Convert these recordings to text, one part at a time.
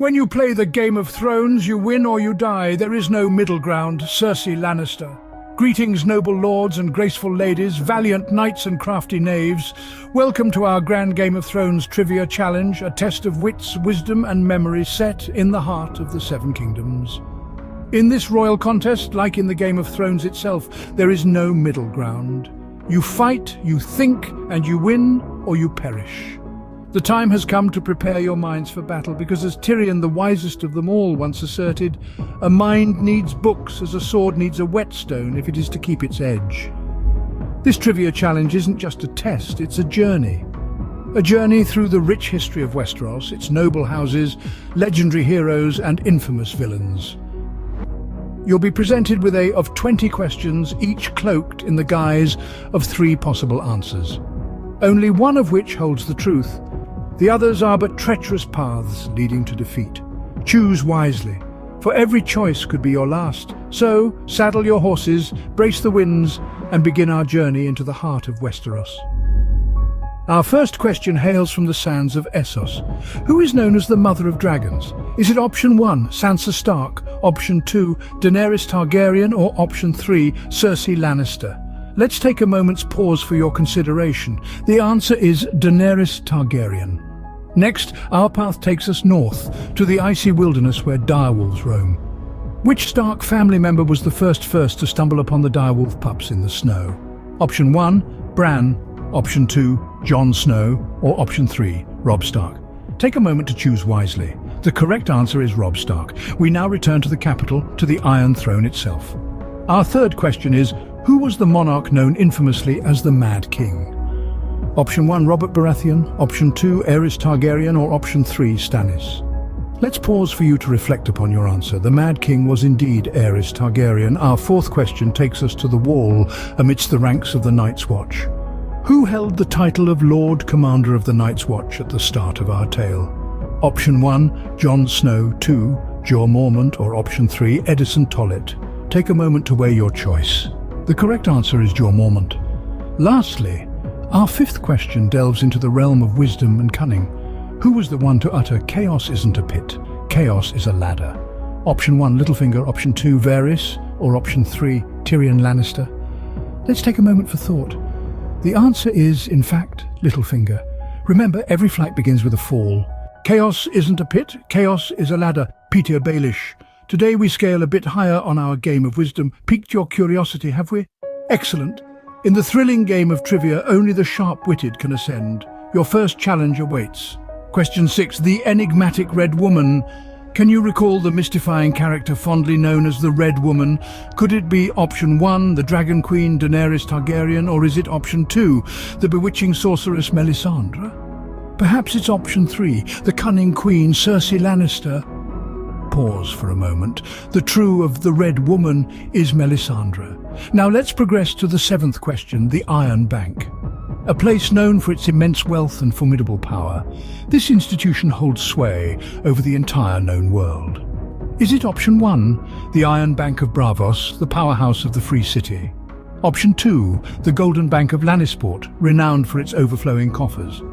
When you play the Game of Thrones, you win or you die. There is no middle ground. Cersei Lannister. Greetings, noble lords and graceful ladies, valiant knights and crafty knaves. Welcome to our grand Game of Thrones trivia challenge, a test of wits, wisdom and memory set in the heart of the Seven Kingdoms. In this royal contest, like in the Game of Thrones itself, there is no middle ground. You fight, you think, and you win or you perish. The time has come to prepare your minds for battle, because as Tyrion, the wisest of them all, once asserted, a mind needs books as a sword needs a whetstone if it is to keep its edge. This trivia challenge isn't just a test, it's a journey. A journey through the rich history of Westeros, its noble houses, legendary heroes and infamous villains. You'll be presented with of 20 questions, each cloaked in the guise of 3 possible answers, only one of which holds the truth. The others are but treacherous paths leading to defeat. Choose wisely, for every choice could be your last. So, saddle your horses, brace the winds, and begin our journey into the heart of Westeros. Our first question hails from the sands of Essos. Who is known as the Mother of Dragons? Is it option 1, Sansa Stark, option 2, Daenerys Targaryen, or option 3, Cersei Lannister? Let's take a moment's pause for your consideration. The answer is Daenerys Targaryen. Next, our path takes us north, to the icy wilderness where direwolves roam. Which Stark family member was the first to stumble upon the direwolf pups in the snow? Option 1, Bran. Option 2, Jon Snow. Or option 3, Robb Stark. Take a moment to choose wisely. The correct answer is Robb Stark. We now return to the capital, to the Iron Throne itself. Our third question is, who was the monarch known infamously as the Mad King? Option 1, Robert Baratheon, option 2, Aerys Targaryen, or option 3, Stannis. Let's pause for you to reflect upon your answer. The Mad King was indeed Aerys Targaryen. Our fourth question takes us to the Wall, amidst the ranks of the Night's Watch. Who held the title of Lord Commander of the Night's Watch at the start of our tale? Option 1, Jon Snow, 2, Jorah Mormont, or option 3, Eddison Tollet. Take a moment to weigh your choice. The correct answer is Jorah Mormont. Lastly, our fifth question delves into the realm of wisdom and cunning. Who was the one to utter, "Chaos isn't a pit, chaos is a ladder"? Option 1, Littlefinger, option 2, Varys, or option 3, Tyrion Lannister? Let's take a moment for thought. The answer is, in fact, Littlefinger. Remember, every flight begins with a fall. Chaos isn't a pit, chaos is a ladder. Peter Baelish. Today we scale a bit higher on our game of wisdom. Piqued your curiosity, have we? Excellent. In the thrilling game of trivia, only the sharp-witted can ascend. Your first challenge awaits. Question 6. The Enigmatic Red Woman. Can you recall the mystifying character fondly known as the Red Woman? Could it be option 1, the Dragon Queen Daenerys Targaryen, or is it option 2, the bewitching sorceress Melisandre? Perhaps it's option 3, the Cunning Queen Cersei Lannister? Pause for a moment. The true of the Red Woman is Melisandre. Now let's progress to the seventh question, the Iron Bank. A place known for its immense wealth and formidable power, this institution holds sway over the entire known world. Is it option 1, the Iron Bank of Braavos, the powerhouse of the Free City? Option 2, the Golden Bank of Lannisport, renowned for its overflowing coffers?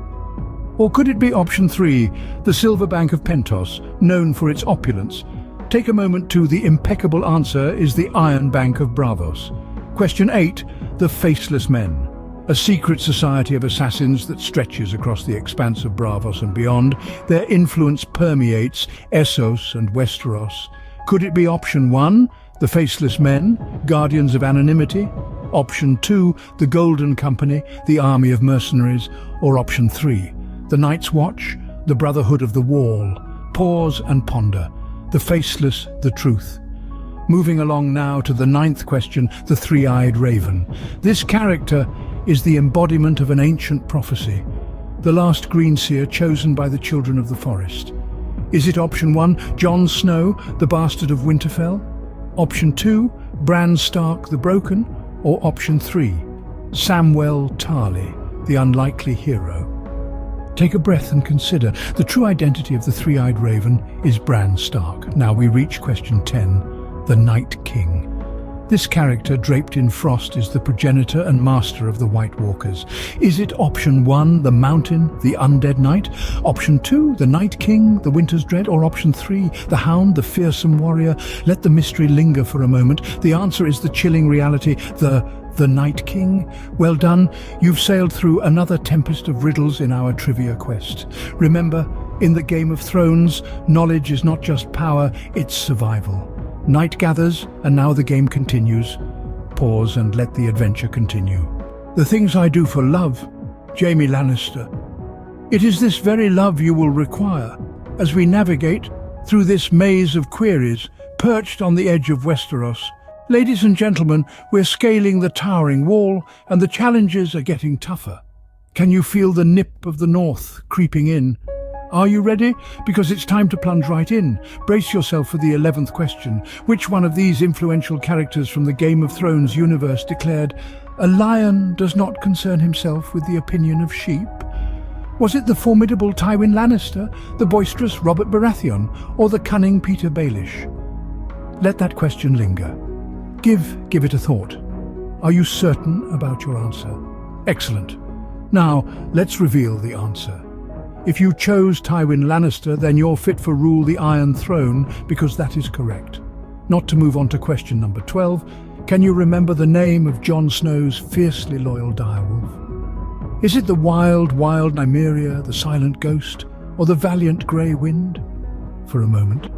Or could it be option 3, the Silver Bank of Pentos, known for its opulence? Take a moment to the impeccable answer is the Iron Bank of Braavos. Question 8, the Faceless Men. A secret society of assassins that stretches across the expanse of Braavos and beyond. Their influence permeates Essos and Westeros. Could it be option 1, the Faceless Men, Guardians of Anonymity? Option 2, the Golden Company, the Army of Mercenaries? Or option 3, the Night's Watch, the Brotherhood of the Wall? Pause and ponder. The Faceless, the Truth. Moving along now to the ninth question, the Three-Eyed Raven. This character is the embodiment of an ancient prophecy, the last Greenseer chosen by the Children of the Forest. Is it option 1, Jon Snow, the Bastard of Winterfell? Option 2, Bran Stark the Broken? Or option 3, Samwell Tarly, the Unlikely Hero? Take a breath and consider. The true identity of the Three-Eyed Raven is Bran Stark. Now we reach question 10, the Night King. This character draped in frost is the progenitor and master of the White Walkers. Is it option 1, the Mountain, the Undead Knight? Option 2, the Night King, the Winter's Dread? Or option 3, the Hound, the Fearsome Warrior? Let the mystery linger for a moment. The answer is the chilling reality, the Night King. Well done, you've sailed through another tempest of riddles in our trivia quest. Remember, in the Game of Thrones, knowledge is not just power, it's survival. Night gathers, and now the game continues. Pause and let the adventure continue. The things I do for love, Jaime Lannister. It is this very love you will require as we navigate through this maze of queries perched on the edge of Westeros. Ladies and gentlemen, we're scaling the towering wall and the challenges are getting tougher. Can you feel the nip of the north creeping in? Are you ready? Because it's time to plunge right in. Brace yourself for the 11th question. Which one of these influential characters from the Game of Thrones universe declared, "A lion does not concern himself with the opinion of sheep"? Was it the formidable Tywin Lannister, the boisterous Robert Baratheon, or the cunning Peter Baelish? Let that question linger. Give it a thought. Are you certain about your answer? Excellent. Now, let's reveal the answer. If you chose Tywin Lannister, then you're fit for rule the Iron Throne, because that is correct. Not to move on to question number 12, can you remember the name of Jon Snow's fiercely loyal direwolf? Is it the wild Nymeria, the silent ghost, or the valiant Grey Wind? For a moment.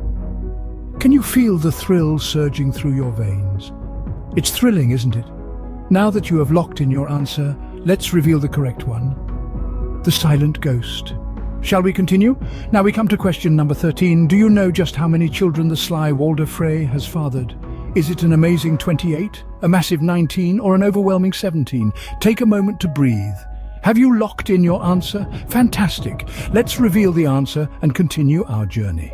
Can you feel the thrill surging through your veins? It's thrilling, isn't it? Now that you have locked in your answer, let's reveal the correct one. The silent ghost. Shall we continue? Now we come to question number 13. Do you know just how many children the sly Walder Frey has fathered? Is it an amazing 28, a massive 19, or an overwhelming 17? Take a moment to breathe. Have you locked in your answer? Fantastic. Let's reveal the answer and continue our journey.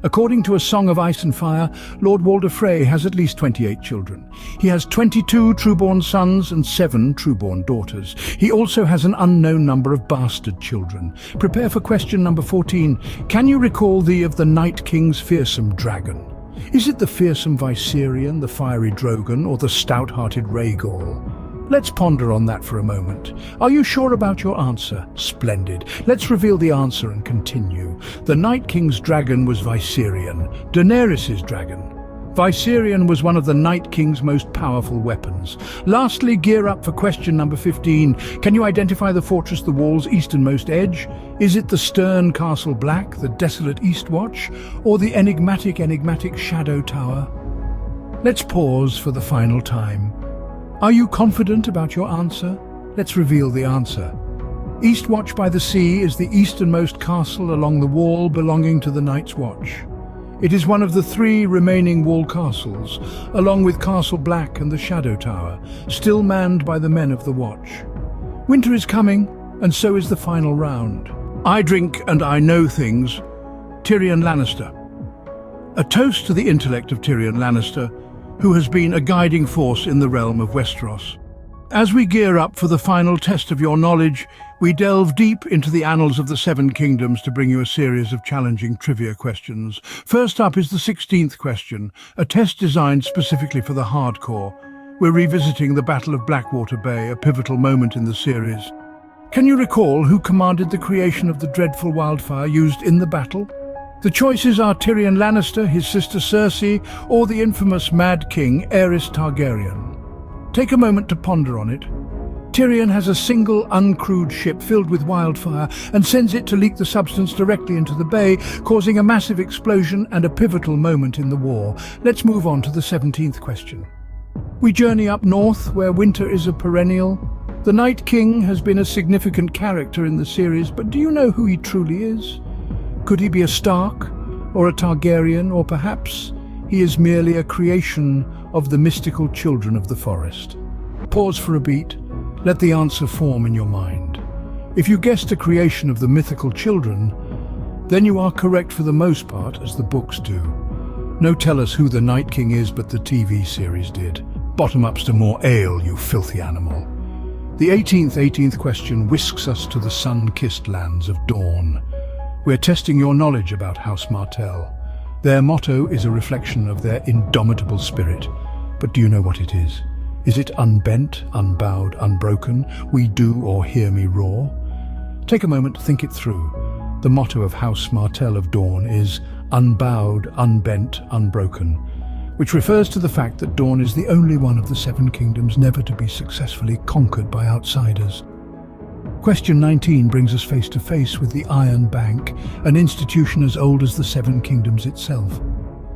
According to A Song of Ice and Fire, Lord Walder Frey has at least 28 children. He has 22 trueborn sons and 7 trueborn daughters. He also has an unknown number of bastard children. Prepare for question number 14. Can you recall of the Night King's fearsome dragon? Is it the fearsome Viserion, the fiery Drogon, or the stout-hearted Rhaegal? Let's ponder on that for a moment. Are you sure about your answer? Splendid. Let's reveal the answer and continue. The Night King's dragon was Viserion, Daenerys' dragon. Viserion was one of the Night King's most powerful weapons. Lastly, gear up for question number 15. Can you identify the fortress, the wall's easternmost edge? Is it the stern Castle Black, the desolate Eastwatch, or the enigmatic Shadow Tower? Let's pause for the final time. Are you confident about your answer? Let's reveal the answer. Eastwatch by the Sea is the easternmost castle along the wall belonging to the Night's Watch. It is one of the 3 remaining wall castles, along with Castle Black and the Shadow Tower, still manned by the men of the Watch. Winter is coming, and so is the final round. I drink and I know things. Tyrion Lannister. A toast to the intellect of Tyrion Lannister, who has been a guiding force in the realm of Westeros. As we gear up for the final test of your knowledge, we delve deep into the annals of the 7 kingdoms to bring you a series of challenging trivia questions. First up is the 16th question, a test designed specifically for the hardcore. We're revisiting the Battle of Blackwater Bay, a pivotal moment in the series. Can you recall who commanded the creation of the dreadful wildfire used in the battle? The choices are Tyrion Lannister, his sister Cersei, or the infamous Mad King Aerys Targaryen. Take a moment to ponder on it. Tyrion has a single uncrewed ship filled with wildfire and sends it to leak the substance directly into the bay, causing a massive explosion and a pivotal moment in the war. Let's move on to the 17th question. We journey up north, where winter is a perennial. The Night King has been a significant character in the series, but do you know who he truly is? Could he be a Stark, or a Targaryen, or perhaps he is merely a creation of the mystical children of the forest? Pause for a beat. Let the answer form in your mind. If you guessed a creation of the mythical children, then you are correct for the most part, as the books do. No tell us who the Night King is, but the TV series did. Bottom-ups to more ale, you filthy animal. The 18th question whisks us to the sun-kissed lands of Dorne. We're testing your knowledge about House Martell. Their motto is a reflection of their indomitable spirit. But do you know what it is? Is it unbent, unbowed, unbroken? We do or hear me roar? Take a moment to think it through. The motto of House Martell of Dorne is unbowed, unbent, unbroken, which refers to the fact that Dorne is the only one of the Seven Kingdoms never to be successfully conquered by outsiders. Question 19 brings us face to face with the Iron Bank, an institution as old as the Seven Kingdoms itself.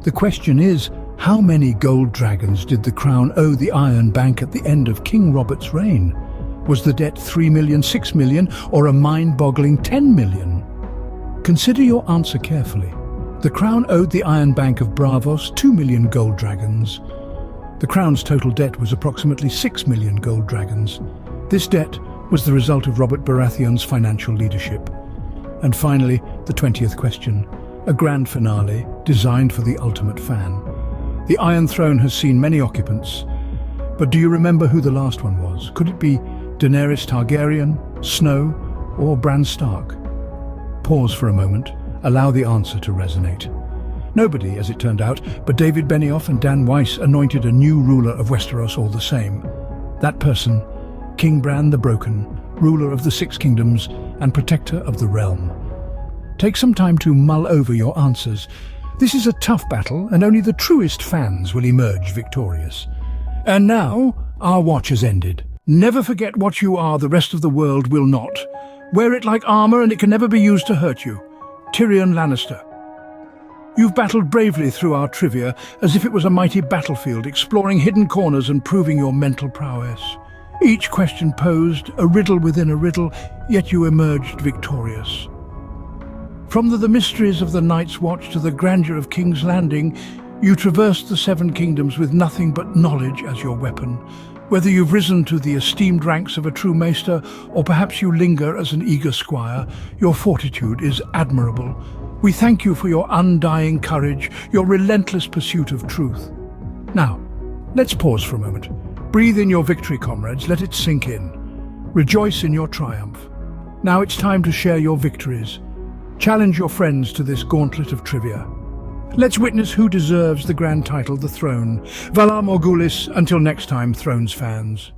The question is, how many gold dragons did the Crown owe the Iron Bank at the end of King Robert's reign? Was the debt 3 million, 6 million, or a mind-boggling 10 million? Consider your answer carefully. The Crown owed the Iron Bank of Braavos 2 million gold dragons. The Crown's total debt was approximately 6 million gold dragons. This debt was the result of Robert Baratheon's financial leadership. And finally, the 20th question, a grand finale designed for the ultimate fan. The Iron Throne has seen many occupants, but do you remember who the last one was? Could it be Daenerys Targaryen, Snow, or Bran Stark? Pause for a moment, allow the answer to resonate. Nobody, as it turned out, but David Benioff and Dan Weiss anointed a new ruler of Westeros all the same. That person, King Bran the Broken, ruler of the Six Kingdoms and protector of the realm. Take some time to mull over your answers. This is a tough battle, and only the truest fans will emerge victorious. And now, our watch has ended. Never forget what you are, the rest of the world will not. Wear it like armor and it can never be used to hurt you. Tyrion Lannister. You've battled bravely through our trivia as if it was a mighty battlefield, exploring hidden corners and proving your mental prowess. Each question posed, a riddle within a riddle, yet you emerged victorious. From the mysteries of the Night's Watch to the grandeur of King's Landing, you traversed the Seven Kingdoms with nothing but knowledge as your weapon. Whether you've risen to the esteemed ranks of a true maester, or perhaps you linger as an eager squire, your fortitude is admirable. We thank you for your undying courage, your relentless pursuit of truth. Now, let's pause for a moment. Breathe in your victory, comrades, let it sink in. Rejoice in your triumph. Now it's time to share your victories. Challenge your friends to this gauntlet of trivia. Let's witness who deserves the grand title, the throne. Valar Morghulis, until next time, Thrones fans.